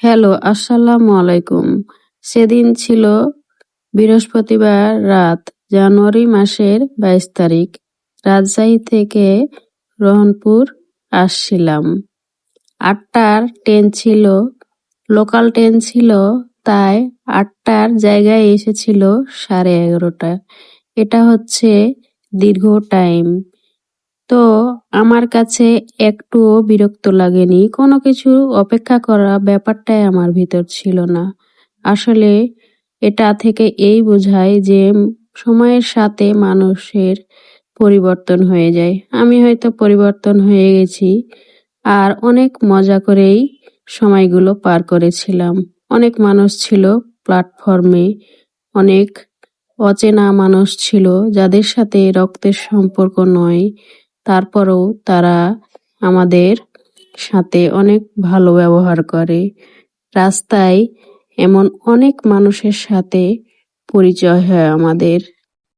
Hello, আসসালামু আলাইকুম। সেদিন ছিল বৃহস্পতিবার রাত, জানুয়ারি মাসের 22 তারিখ। রাজশাহী থেকে রহনপুর আসছিলাম। 8টার ট্রেন ছিল, লোকাল ট্রেন ছিল, তাই 8টার জায়গায় এসেছিল 11:30। এটা হচ্ছে দীর্ঘ টাইম। তো আমার কাছে একটুও বিরক্ত লাগেনি। কোনো কিছু অপেক্ষা করা ব্যাপারটাই আমার ভিতর ছিল না। আসলে এটা থেকে এই বোঝায় যে সময়ের সাথে মানুষের পরিবর্তন হয়ে যায়। আমি হয়তো পরিবর্তন হয়ে গেছি। আর অনেক মজা করেই সময়গুলো পার করেছিলাম। অনেক মানুষ ছিল প্ল্যাটফর্মে, অনেক অচেনা মানুষ ছিল যাদের সাথে রক্তের সম্পর্ক নয়, তারপরেও তারা আমাদের সাথে অনেক ভালো ব্যবহার করে। রাস্তায় এমন অনেক মানুষের সাথে পরিচয় হয় আমাদের।